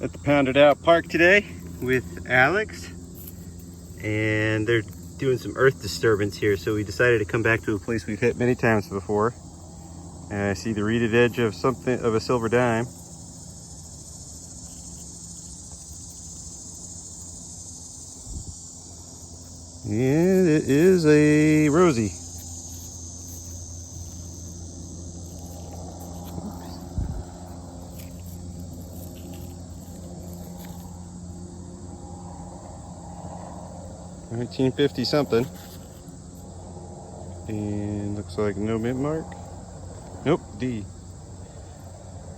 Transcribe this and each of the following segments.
At the Pounded Out Park today with Alex, and they're doing some earth disturbance here, so we decided to come back to a place we've hit many times before. And I see the reeded edge of something of a silver dime. And it is a Rosie. $19.50 something, and looks like no mint mark. Nope, D.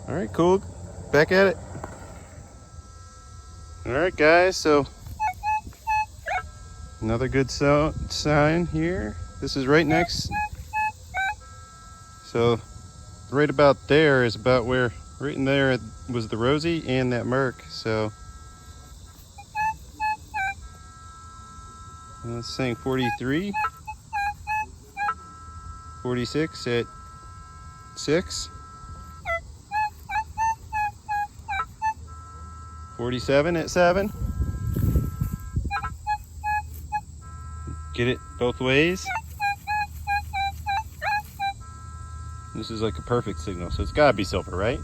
All right, cool. Back at it. All right, guys. So another good sign here. This is right next. So right about there is about where, right in there was the Rosie and that Merc. So it's saying 43, 46 at 6, 47 at 7. Get it both ways. This is like a perfect signal, so it's gotta be silver, right?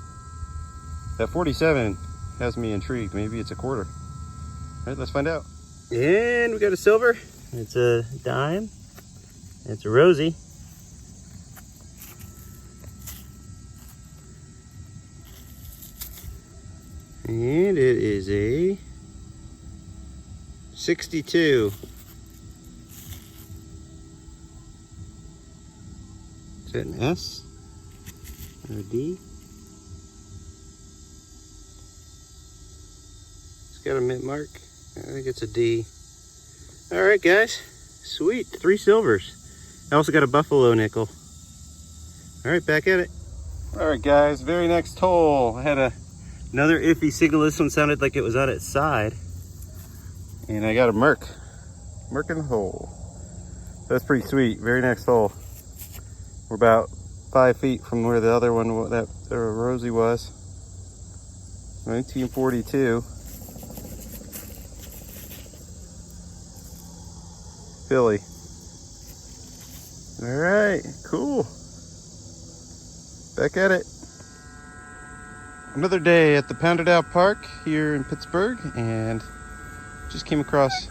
That 47 has me intrigued. Maybe it's a quarter. All right, let's find out. And we got a silver. It's a dime. It's a Rosie. And it is a 62. Is that an S or a D? It's got a mint mark. I think it's a D. All right, guys. Sweet. 3 silvers. I also got a buffalo nickel. All right, back at it. All right, guys. Very next hole. I had another iffy signal. This one sounded like it was on its side. And I got a Merc. Merc in the hole. That's pretty sweet. Very next hole. We're about 5 feet from where the other one, that Rosie was. 1942. Philly. All right, cool. Back at it. Another day at the Pounded Out Park here in Pittsburgh, and just came across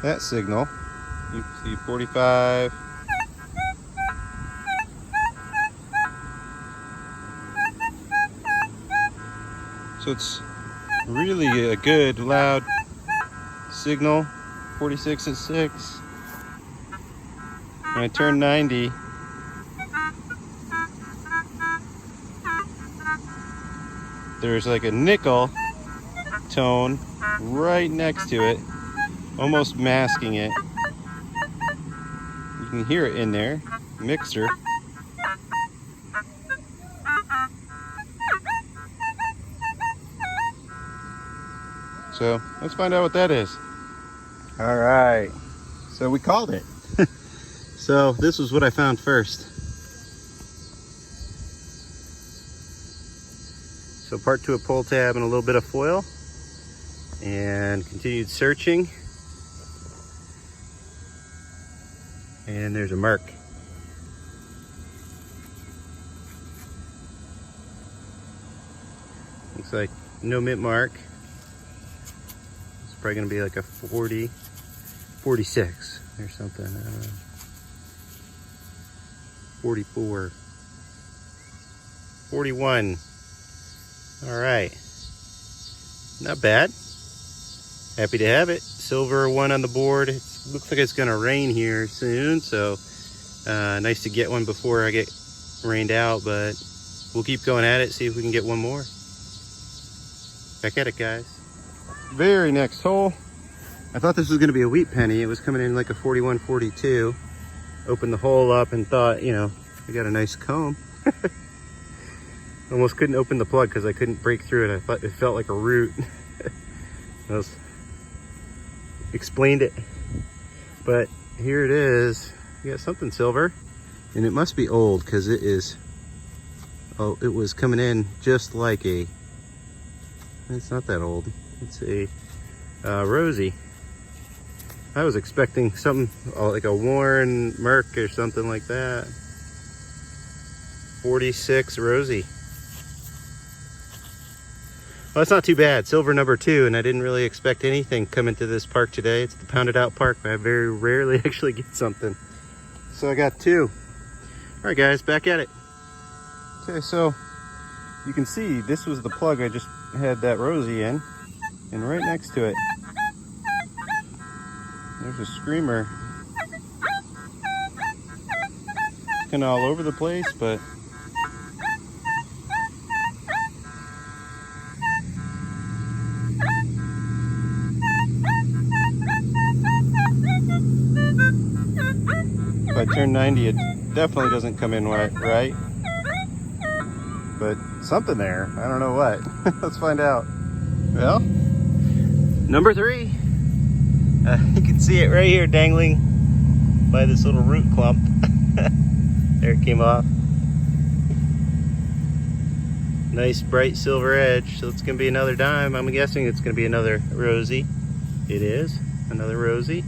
that signal. You see 45. So it's really a good loud signal. 46 at 6. When I turn 90, there's like a nickel tone right next to it, almost masking it. You can hear it in there, mixer. So let's find out what that is. All right, so we called it. So this was what I found first. So part to a pull tab and a little bit of foil, and continued searching. And there's a Merc. Looks like no mint mark. It's probably gonna be like a 40, 46 or something. 44, 41. All right, not bad. Happy to have it. Silver one on the board. It looks like it's gonna rain here soon, so nice to get one before I get rained out, but we'll keep going at it, see if we can get one more. Back at it, guys. Very next hole. I thought this was gonna be a wheat penny. It was coming in like a 41, 42. Opened the hole up and thought, you know, we got a nice comb. Almost couldn't open the plug because I couldn't break through it. I thought it felt like a root. Explained it. But here it is. You got something silver. And it must be old because it is, oh, it was coming in just like a, it's not that old. It's a Rosie. I was expecting something like a Warren Merc or something like that. 46 Rosie. Well, that's not too bad. Silver number 2, and I didn't really expect anything coming to this park today. It's the Pounded Out Park, but I very rarely actually get something. So I got 2. All right, guys, back at it. Okay, so you can see this was the plug I just had that Rosie in, and right next to it, there's a screamer. Kind of all over the place, but if I turn 90, it definitely doesn't come in right. But something there, I don't know what. Let's find out. Well, number 3. You can see it right here dangling by this little root clump. There it came off. Nice bright silver edge, so it's gonna be another dime. I'm guessing it's gonna be another Rosie. It is, another Rosie.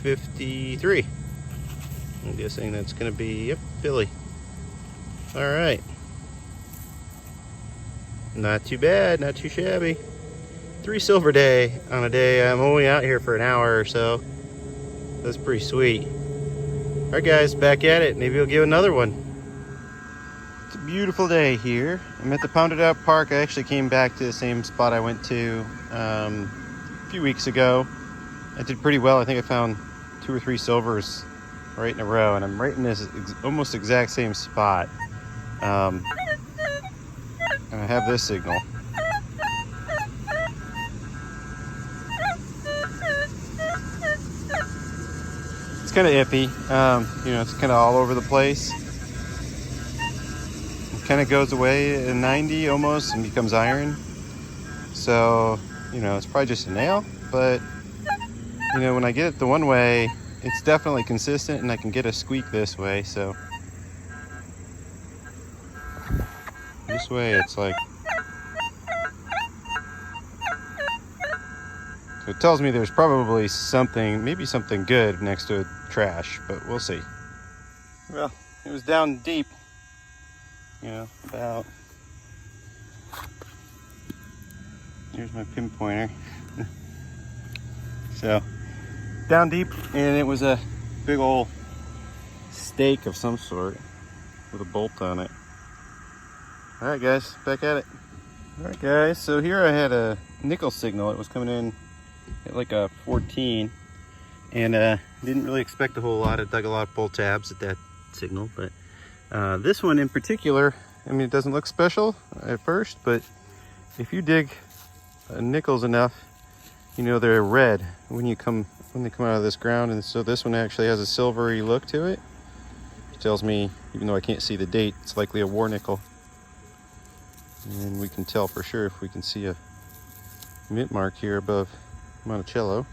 $53. I'm guessing that's gonna be, yep, Billy. All right. Not too bad, not too shabby. 3 silver day on a day I'm only out here for an hour or so. That's pretty sweet. All right, guys, back at it. Maybe we'll give another one. It's a beautiful day here. I'm at the Pounded Out Park. I actually came back to the same spot I went to a few weeks ago. I did pretty well. I think I found 2 or 3 silvers right in a row, and I'm right in this almost exact same spot. And I have this signal. It's kind of iffy. You know, it's kind of all over the place. It kind of goes away at 90 almost and becomes iron. So, you know, it's probably just a nail, but you know, when I get it the one way, it's definitely consistent, and I can get a squeak this way. So this way it's like, so it tells me there's probably something, maybe something good next to a trash, but we'll see. Well, it was down deep, you know, about, here's my pinpointer. So down deep, and it was a big old stake of some sort with a bolt on it. All right, guys, back at it. All right, guys, so here I had a nickel signal. It was coming in at like a 14, and didn't really expect a whole lot. I dug a lot of pull tabs at that signal, but this one in particular, I mean, it doesn't look special at first, but if you dig nickels enough, you know they're red when they come out of this ground. And so this one actually has a silvery look to it, which tells me, even though I can't see the date, it's likely a war nickel. And we can tell for sure if we can see a mint mark here above Monticello.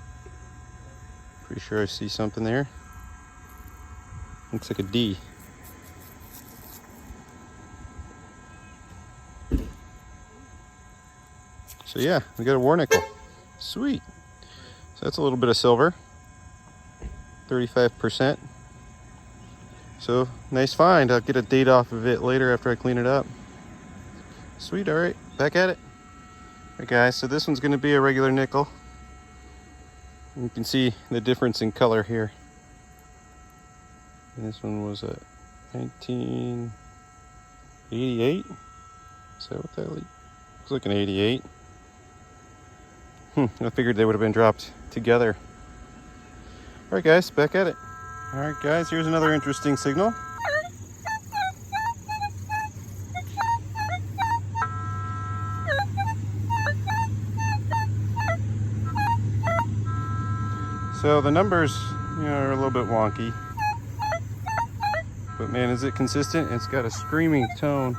Pretty sure I see something there. Looks like a D. So yeah, we got a war nickel. Sweet. So that's a little bit of silver. 35%. So nice find. I'll get a date off of it later after I clean it up. Sweet. All right, back at it. All right, guys, so this one's going to be a regular nickel. You can see the difference in color here. And this one was a 1988. Is that what that looks like? An 88. I figured they would have been dropped together. All right, guys, back at it. All right, guys, here's another interesting signal. So the numbers, you know, are a little bit wonky, but man, is it consistent? It's got a screaming tone.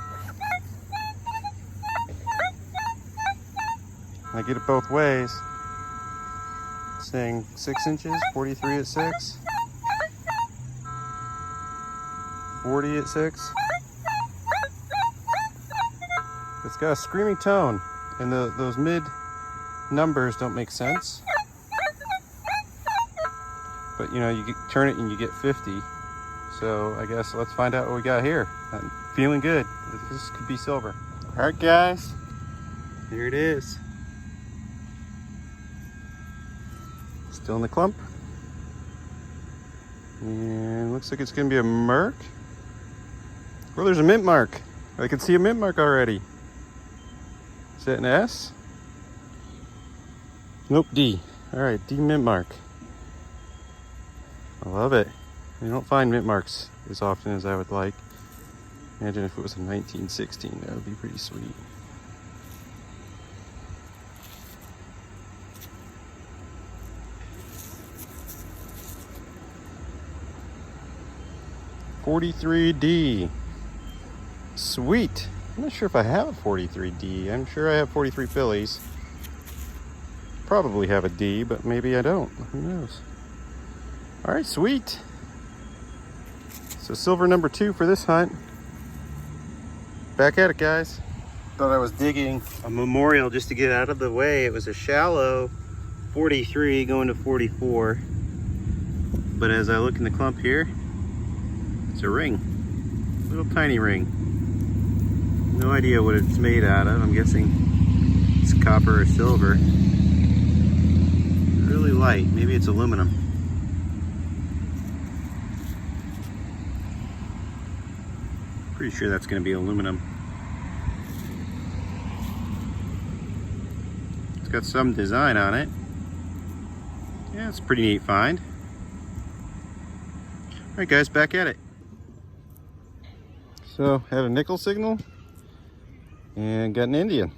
I get it both ways. It's saying 6 inches, 43 at 6. 40 at 6. It's got a screaming tone, and those mid numbers don't make sense. But you know, you turn it and you get 50. So I guess let's find out what we got here. I'm feeling good. This could be silver. All right, guys, here it is. Still in the clump. And looks like it's gonna be a merc. Well, there's a mint mark. I can see a mint mark already. Is that an S? Nope, D. All right, D mint mark. I love it. You don't find mint marks as often as I would like. Imagine if it was in 1916, that would be pretty sweet. .43D. Sweet. I'm not sure if I have a 43D. I'm sure I have 43 Phillies. Probably have a D, but maybe I don't. Who knows? All right, sweet. So silver number 2 for this hunt. Back at it, guys. Thought I was digging a memorial just to get out of the way. It was a shallow 43 going to 44. But as I look in the clump here, it's a ring. Little tiny ring. No idea what it's made out of. I'm guessing it's copper or silver. Really light. Maybe it's aluminum. Pretty sure that's going to be aluminum. It's got some design on it. Yeah, it's a pretty neat find. All right, guys, back at it. So, had a nickel signal and got an Indian.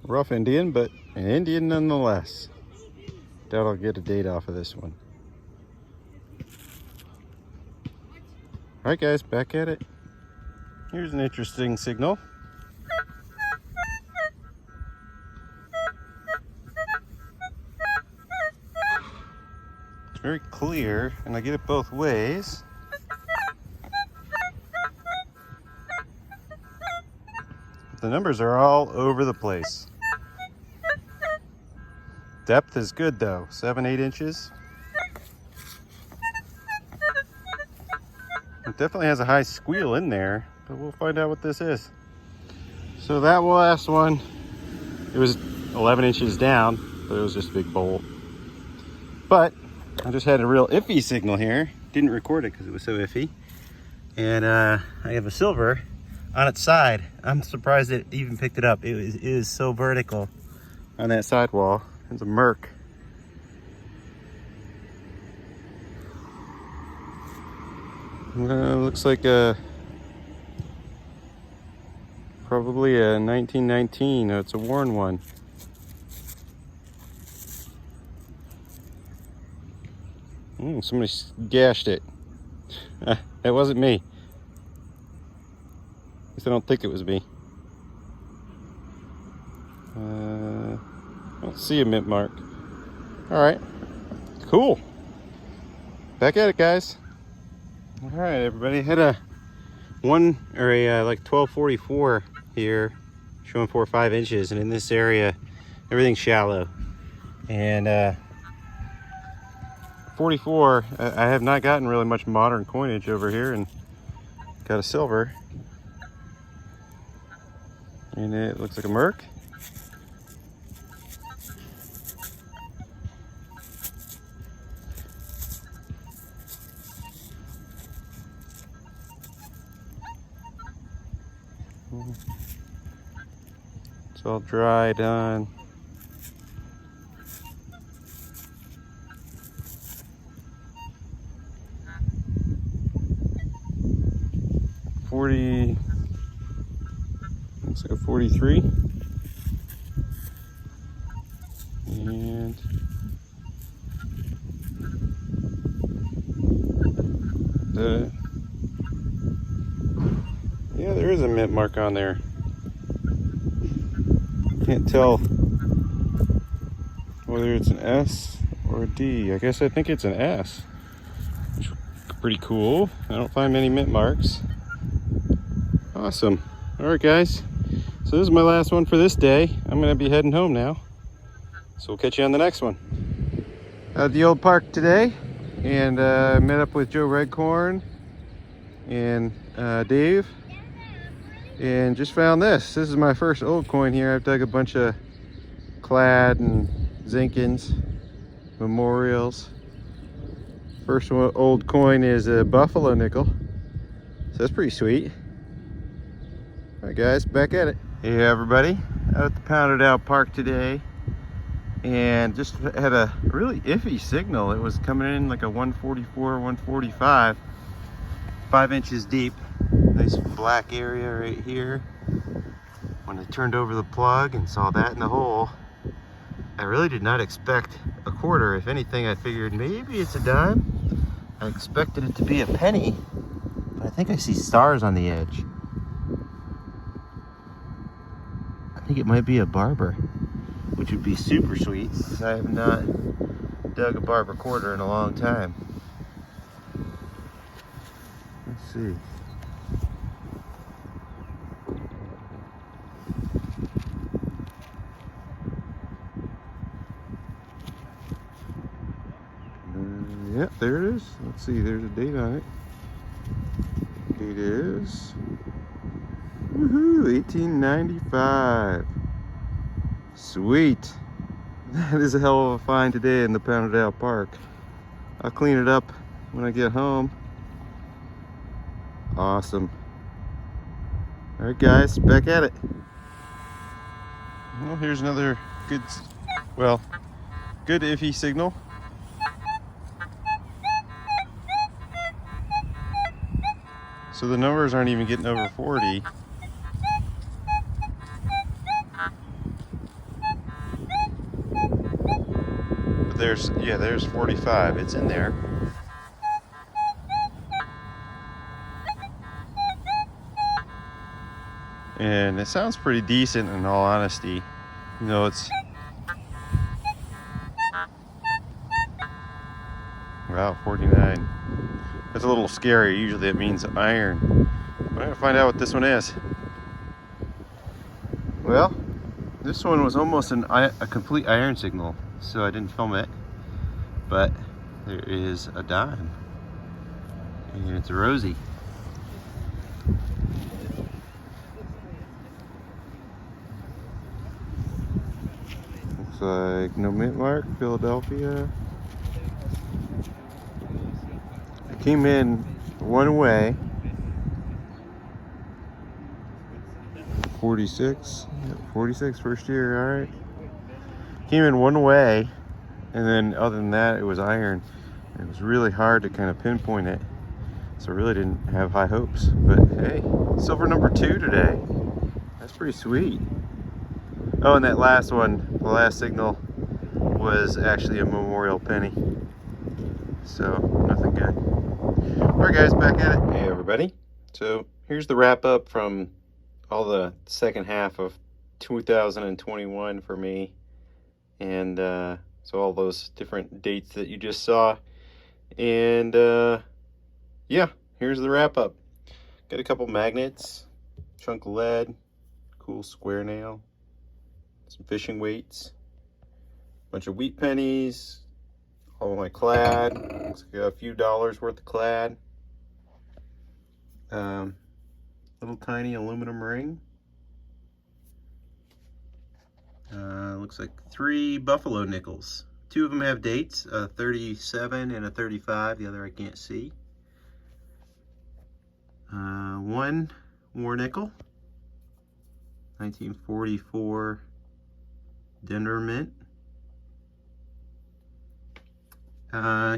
Rough Indian, but an Indian nonetheless. Doubt I'll get a date off of this one. All right, guys, back at it. Here's an interesting signal. It's very clear, and I get it both ways. The numbers are all over the place. Depth is good though, 7-8 inches. It definitely has a high squeal in there, but we'll find out what this is. So that last one, it was 11 inches down, but it was just a big bolt. But I just had a real iffy signal here. Didn't record it because it was so iffy. And I have a silver on its side. I'm surprised it even picked it up. It is so vertical on that sidewall. It's a merc. Looks like probably a 1919. It's a worn one. Somebody gashed it. It wasn't me. At least I don't think it was me. I don't see a mint mark. All right, cool. Back at it, guys. All right, everybody. Had a like 1244 here, showing 4 or 5 inches, and in this area, everything's shallow. And 44, I have not gotten really much modern coinage over here, and got a silver. And it looks like a merc. It's all dried on. Looks like a 43. And yeah, there is a mint mark on there. Can't tell whether it's an S or a D. I guess I think it's an S. Pretty cool. I don't find many mint marks. Awesome. All right, guys. So this is my last one for this day. I'm gonna be heading home now. So we'll catch you on the next one. At the old park today, and met up with Joe Redcorn and Dave, and just found this. This is my first old coin here. I've dug a bunch of clad and Zinkins, memorials. First one, old coin, is a buffalo nickel, so that's pretty sweet. All right, guys, back at it. Hey everybody, out at the Pounded Out Park today, and just had a really iffy signal. It was coming in like a 144, 145, 5 inches deep. Nice black area right here. When I turned over the plug and saw that in the hole, I really did not expect a quarter. If anything, I figured maybe it's a dime. I expected it to be a penny, but I think I see stars on the edge. I think it might be a Barber, which would be super sweet, because I have not dug a Barber Quarter in a long time. Let's see. Yeah, there it is. Let's see, there's a date on it. Date is, woohoo, 1895. Sweet. That is a hell of a find today in the Pounded Out Park. I'll clean it up when I get home. Awesome. All right, guys, back at it. Well, here's another good, well, good iffy signal. So the numbers aren't even getting over 40. But there's 45. It's in there. And it sounds pretty decent in all honesty. You know, it's, wow, 49. That's a little scary. Usually it means iron. I'm gonna find out what this one is. Well, this one was almost a complete iron signal, so I didn't film it. But there is a dime, and it's a Rosie. Looks like no mint mark, Philadelphia. It came in one way. 46, 46 first year, all right. Came in one way, and then other than that, it was iron. It was really hard to kind of pinpoint it, so I really didn't have high hopes. But hey, silver number 2 today. That's pretty sweet. Oh, and that last one, the last signal, was actually a memorial penny. So nothing good. All right, guys, back at it. Hey, everybody. So here's the wrap up from all the second half of 2021 for me, and so all those different dates that you just saw, and yeah, here's the wrap up. Got a couple magnets, chunk of lead, cool square nail, some fishing weights, bunch of wheat pennies, all my clad. Looks like a few dollars worth of clad. Little tiny aluminum ring. Looks like 3 buffalo nickels. 2 of them have dates, a 37 and a 35. The other I can't see. 1 war nickel, 1944 Denver mint.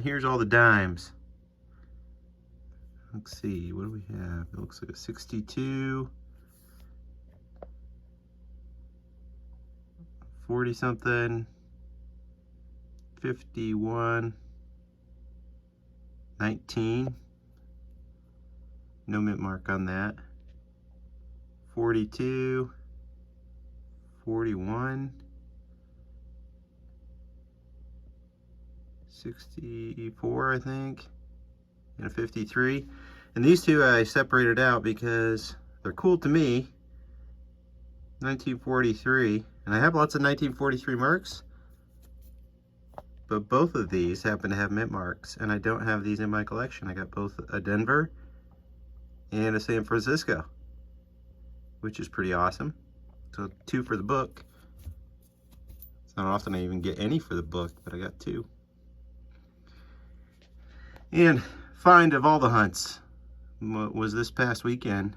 Here's all the dimes. Let's see, what do we have? It looks like a 62, 40 something, 51, 19, no mint mark on that, 42, 41, 64, I think, and a 53. And these two I separated out because they're cool to me. 1943, and I have lots of 1943 marks, but both of these happen to have mint marks, and I don't have these in my collection. I got both a Denver and a San Francisco, which is pretty awesome. So 2 for the book. It's not often I even get any for the book, but I got 2. And find of all the hunts was this past weekend.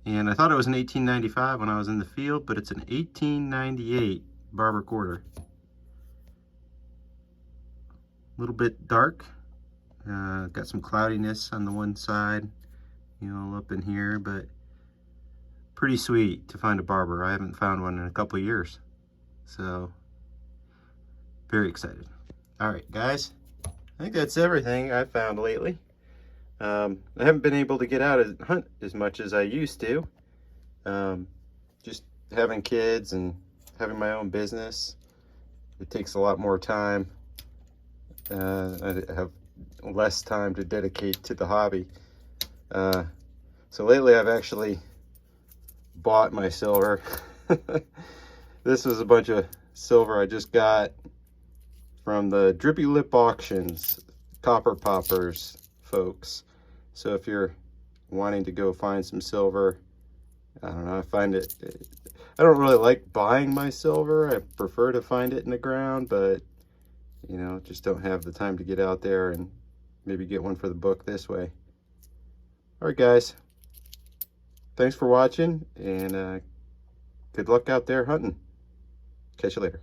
And I thought it was an 1895 when I was in the field, but it's an 1898 Barber Quarter. A little bit dark. Got some cloudiness on the one side, you know, up in here, but pretty sweet to find a Barber. I haven't found one in a couple of years. So, very excited. All right, guys. I think that's everything I've found lately. I haven't been able to get out and hunt as much as I used to. Just having kids and having my own business, it takes a lot more time. I have less time to dedicate to the hobby. So lately I've actually bought my silver. This was a bunch of silver I just got from the Drippy Lip Auctions, Copper Poppers folks. So if you're wanting to go find some silver, I don't know, I don't really like buying my silver. I prefer to find it in the ground, but you know, just don't have the time to get out there and maybe get one for the book this way. All right, guys. Thanks for watching, and good luck out there hunting. Catch you later.